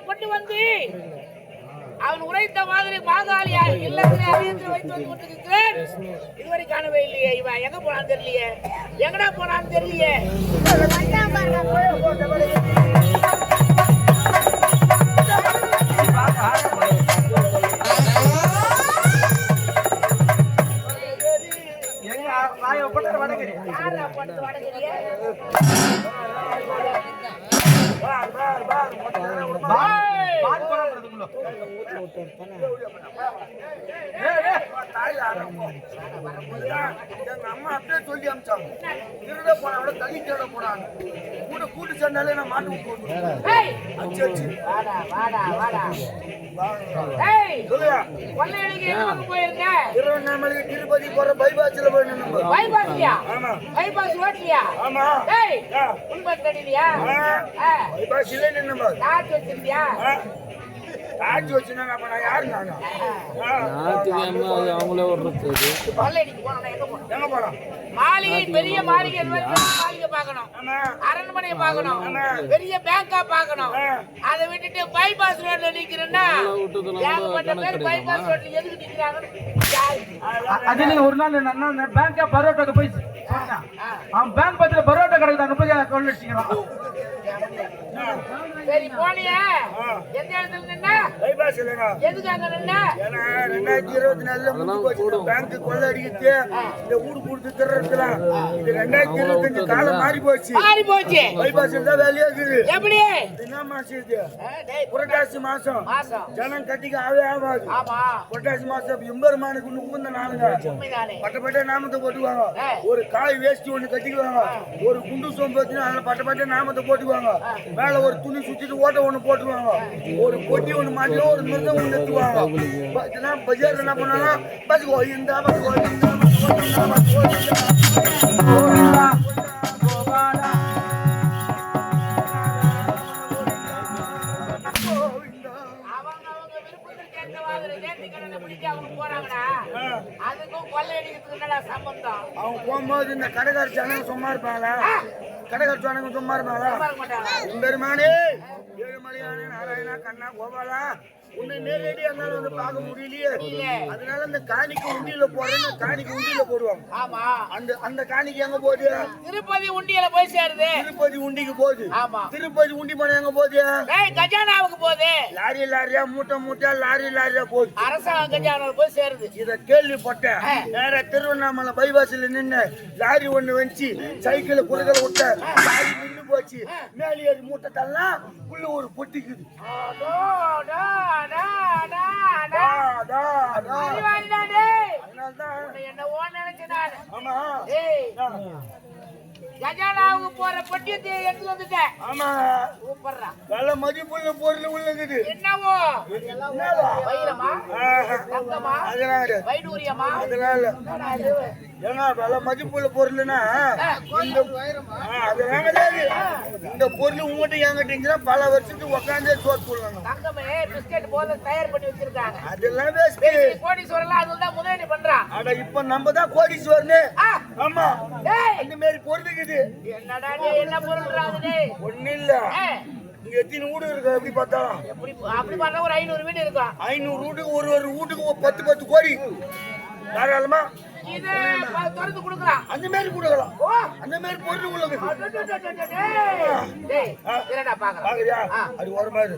கொண்டு வந்து அவன் உரைத்த மாதிரி மாகாளியார் இல்லத்திலே அறியத்தில் வைத்து வந்து கொண்டிருக்கிறேன். இதுவரை காணவே இல்லையே. இவன் எங்க போனான்னு தெரியலையே, எங்கடா போனான்னு தெரியலையே. அம்மா அப்படியே சொல்லி அமிச்சாங்க. திருட போன தள்ளி தேட போனாங்க. கூட்டு சேர்ந்தாலே நான் மாட்டு திருப்பதி போற பைபாஸ்ல போய் பைபாஸ் இல்ல நின்று காட்சி வச்சுனா யாரு அவங்களே ஓடுறது எங்க போலாம் மாளிகை பெரிய மாளிகை மாளிகை பார்க்கணும், அரண்மனையை பார்க்கணும், பெரிய பேங்கா பார்க்கணும். அதை விட்டுட்டு பைபாஸ் ரோட்ல நிக்கிறேன்னா பைபாஸ் ரோட்ல எதுக்கு நிக்கிறாங்க? அது நீங்க ஒரு நாள் என்ன பேங்கா பரோட்டாக்கு போய் அவன் பேங்க் பத்திர பரோட்டா கடைக்கு அங்க போய் கொள்ள வச்சுக்கிறான். சரி போனியா? எந்த இடத்துல நின்னா? பைபாஸ் இல்லங்க. எதுக்கு அங்க நின்னா? ஏன்னா 2024ல முடிஞ்சு போச்சு. பேங்க் கொள்ள அடிக்கிட்டு இந்த ஊடு கொடுத்து திருறதுலாம். இது 2025 காலம் மாறி போச்சு. பைபாஸ் தான் வேலையா இருக்குது. எப்படி? என்ன மாசம் இது? புரட்டாசி மாசம். ஜனம் கட்டிக்க ஆகாது. ஆமா. புரட்டாசி மாசம் எம்பெருமானுக்கு உகந்த நாளுங்க. பட்ட நாமத்தை போட்டுவாங்க. ஒரு காய் வேஷ்டி ஒண்ணு கட்டிக்குவாங்க. ஒரு குண்டு சோம்பு வச்சு அதுல பட்ட நாமத்தை போட்டுக்குவாங்க. மேல ஒரு துணி சுத்திட்டு ஓட்ட ஒண்ணு போட்டுருவாங்க. ஒரு பொட்டி ஒண்ணு மாட்டியும் ஒரு மிருதம் ஒண்ணு எடுத்துவாங்க. பஜார்ல என்ன பண்ணாலும் பஸ் கோயிந்தா பஸ் கோயிந்தா அவங்க போகும்போது இந்த கடைக்கார ஜனங்க சும்மா இருப்பாங்களா? கடைக்கார ஜனங்க சும்மா இருப்பாங்களா? பெருமானே ஏழுமலையான நாராயணா கண்ணா கோபாலா உன்னை நேரடி அங்கால வந்து பார்க்க முடியலையே. அதனால அந்த காணிக்கு உண்டியில போறேன்னு காணிக்கு உண்டியில போடுவாங்க. ஆமா. அந்த காணிக்கு எங்க போகுது? திருப்பதி உண்டியில போய் சேருது. திருப்பதி உண்டிக்கு போகுது. ஆமா. திருப்பதி உண்டி போன எங்க போகுது? கஜானாவுக்கு போகுது. லாரி லாரியா மூட்டை லாரியா போகுது. அரசாங்க கஜானாவுக்கு போய் சேருது. இத கேள்விப்பட்டேன். நேர திருவண்ணாமலை பைபாஸ்ல நின்னு லாரி ஒண்ணு வந்துச்சு. சைக்கிள் குறுகல விட்ட லாரி நின்னு போச்சு. மேலே ஏறி மூட்டை தள்ளலாம் உள்ள ஒரு பொட்டிக்குது. கஜானாவுக்கு போற பொட்டியத்தை எடுத்து வந்துட்டேன். ஆமா சூப்பர்ரா. நல்ல மதிப்புள்ள பொருள் உள்ளது. என்னவோ? வைரமா? தங்கமா? அதனால வைடூரியமா? அதனால ஏன்னா நல்ல மதிப்புள்ள பொருள்னா இந்த பொருள் உங்ககிட்ட என்கிட்ட பல வருஷத்துக்கு உட்காந்தே சோறு போடுவாங்க. தங்கமே பிஸ்கட் போல தயார் பண்ணி வச்சிருக்காங்க. அதெல்லாம் கோடீஸ்வரன் அதுதான் முதலீடு பண்றான். அட இப்ப நம்ம தான் கோடீஸ்வரனே. ஆமா அந்த மாதிரி பொருள் இருக்குது. என்னடா என்ன பொருள்றாது? ஒண்ணு இல்ல. இங்க எத்தனை வீடு இருக்கு? எப்படி பார்த்தா அப்படி பார்த்தா ஒரு 500 வீடு இருக்கும். 500 வீட்டுக்கு ஒரு வீட்டுக்கு 10 கோடி தாராளமா இது திறந்து கொடுக்கலாம். அந்த மாதிரி கொடுக்கலாம். அந்த மாதிரி பொருள் உள்ளது. டேய் என்னடா பாக்குற? பாக்குறியா? அது ஒரு மாதிரி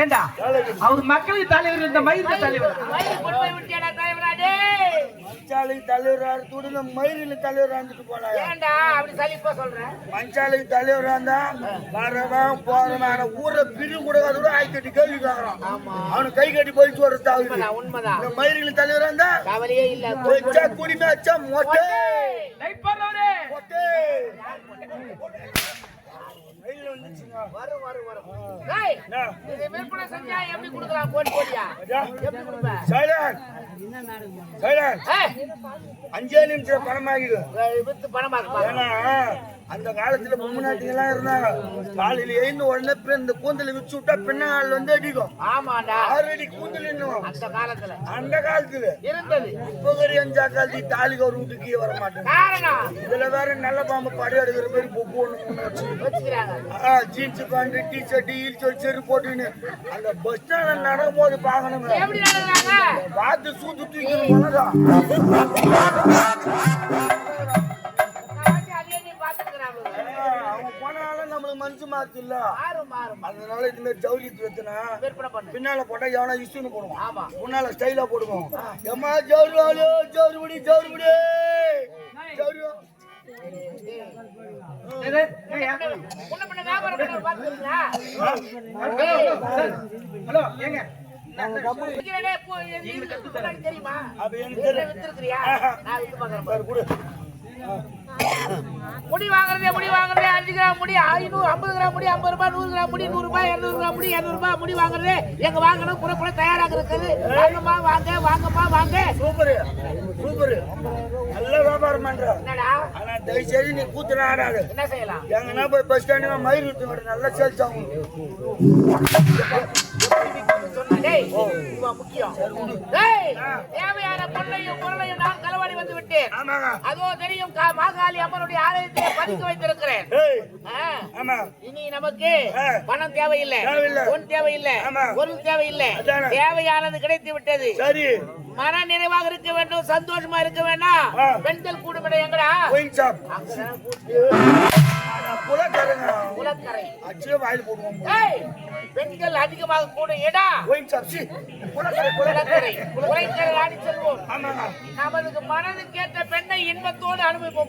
ஏண்டா அவர் மக்களுக்கு தலைவர் இந்த மயிலுக்கு தலைவர். மஞ்சாலைக்கு தலைவராக துடுங்க மயிலில் தலைவராக இருந்துட்டு போனா. ஏண்டா அப்படி சலிப்பா சொல்றேன்? மஞ்சாலைக்கு தலைவராக இருந்தா வரவன் போறவன் ஊரை பிரிவு கூட கூட ஆய்க்கட்டி கேள்வி கேட்கறான். அவனுக்கு கை கட்டி போயிட்டு வர்றது உண்மைதான். இந்த மயிலில் தலைவராக இருந்தா கவலையே இல்ல. வச்சா குடிமே வச்சா மொட்டை விற்பனை செஞ்சா எப்படி கொடுக்கலாம்? கோடி கோடியா எப்படி கொடுப்ப? 5 நிமிஷம் பணமாகிடும். வித்து பணமாக்கு ஏன்னா அந்த காலத்துல பொம்முநாட்டிகள்லாம் இருந்தாங்க. காலையில எழுந்து உடனே இந்த கூந்தல வச்சு விட்டா பின்னாள் வந்து அடிக்கும். ஆமாண்டா 6 அடி கூந்தல் இன்னும் அந்த காலத்துல இருந்தது. இப்போ 5 காலத்தி தாலிக்கு ஒரு வீட்டுக்கு வர மாட்டேன். காரணம் இதுல வேற நல்ல பாம்பு படம் எடுக்கிற மாதிரி பொப்பு ஒண்ணு வச்சுக்கிறாங்க. ஜீன்ஸ் பேண்ட் டிஷர்ட் ஹீல் செரு போட்டுன்னு அந்த பஸ் ஸ்டாண்ட் நடக்கும் போது பாக்கணும். எப்படி நடக்கிறாங்க பார்த்து சூத்து தூக்கணும். அவங்க போனாலும் நம்மளுக்கு மனசு மாத்து இல்ல. அதனால இந்த மாதிரி ஜவுளி வச்சுனா பின்னால போட்டா எவனா இஷ்யூன்னு போடுவோம். முன்னால ஸ்டைலா போடுவோம். ஏமா ஜவுளி ஜவுளி ஜவுளி ஜவுளி ஹலோ ஏங்க தெரியுமா முடி வாங்குறதே 5 கிராம் முடி 50 கிராம் முடி 50 ரூபாய் 100 கிராம் முடி 100 ரூபாய் 200 கிராம் முடி 200 ரூபாய் முடி வாங்குறதே எங்க வாங்கணும் புறப்பட தயாராக இருக்குது. வாங்கம்மா வாங்க. சூப்பர் சூப்பர் நல்ல வியாபாரம் பண்ற. என்னடா ஆனா தயவுசெய்து நீ கூத்துன ஆடாது. என்ன செய்யலாம்? எங்கன்னா போய் பஸ் ஸ்டாண்டுல மயிர் விட்டு நல்ல சேல்ஸ் ஆகும். தேவையான பொருளையும் நான் களவாடி வந்து விட்டேன். அதோ தெரியும் மாகாளி அம்மனுடைய ஆலயத்தை பதிக்க வைத்திருக்கிறேன். இனி நமக்கு பணம் தேவையில்லை, பொன் தேவையில்லை, பொருள் தேவையில்லை. தேவையானது கிடைத்து விட்டது. மன நிறைவாக இருக்க வேண்டும், சந்தோஷமா இருக்க வேண்டாம். பெண்கள் கூடும் இடம் எங்கடா? குளக்கரை. பெண்கள் அதிகமாக கூடும் இடம் குளக்கரை. குளக்கரை ஆடி செல்வோம். நமது மனதுக்கு ஏற்ற பெண்ணை இன்பத்தோடு அனுபவிப்போம்.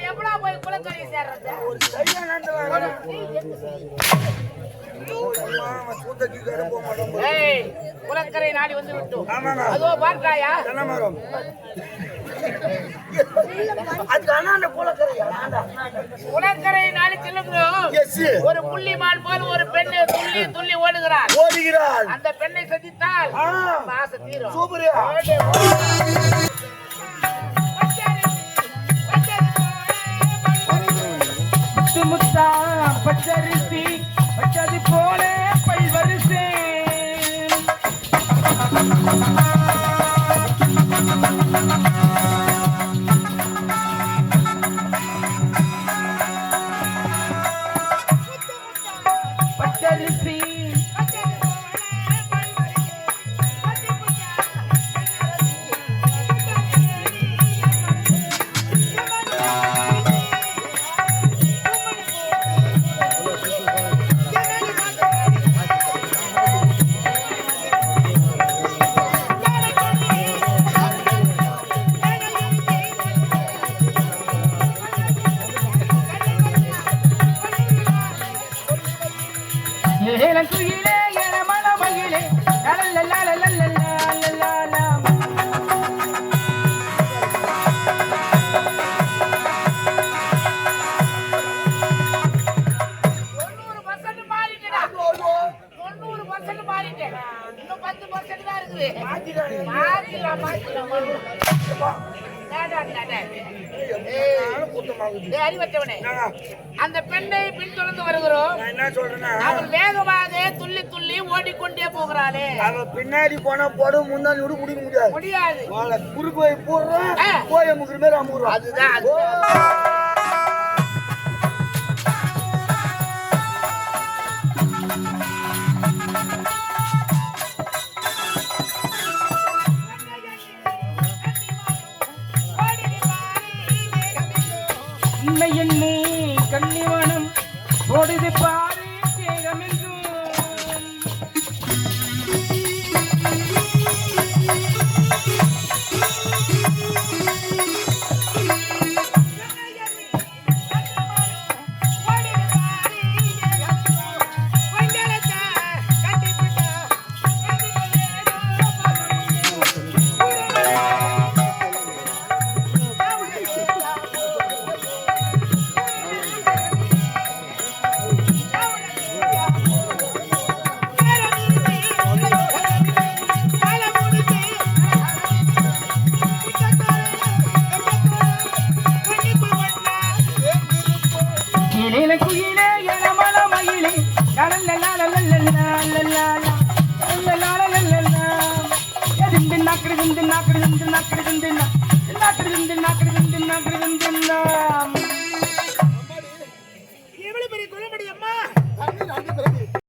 எப்படா போய் குளக்கரை சேர்றது? குளக்கரை நாடி வந்து விட்டோம். அதோ பார்த்தாயா குளக்கரை நாடி செல்லுகிறோம். ஒரு புள்ளிமான் போல் ஒரு பெண்ணு துள்ளி துள்ளி ஓடுகிறாள். அந்த பெண்ணை சந்தித்தால் ஆசை தீரும். முத்தா பச்சரிசி பச்சதி போல பல்வரிசை பச்சரிசி ஏலங்குயிலே ஏலமல மகிழே லலலலலலலலலலலலா 90% மாறிட்டடா. 90% மாறிட்டேன். இன்னும் 10% தான் இருக்குது. மாத்திடலாம். அறிவற்றவனே, அந்த பெண்ணை பின்தொடர்ந்து வருகிறோம். என்ன சொல்றேன்னா அவள் வேகமாக துள்ளி துள்ளி ஓடிக்கொண்டே போகிறாளே. அவ பின்னாடி போனா போட முன்னாடி விட முடியாது. குறுக்கு போய் போடுறோம் போய் முக்கிற மாதிரி அமுறோம். அதுதான் என்னை கன்னிவனம் ஓடுது பாரு கேகமென்றும் எவ்வளவு பெரிய குளமடி அம்மா தண்ணி 2 பிறகு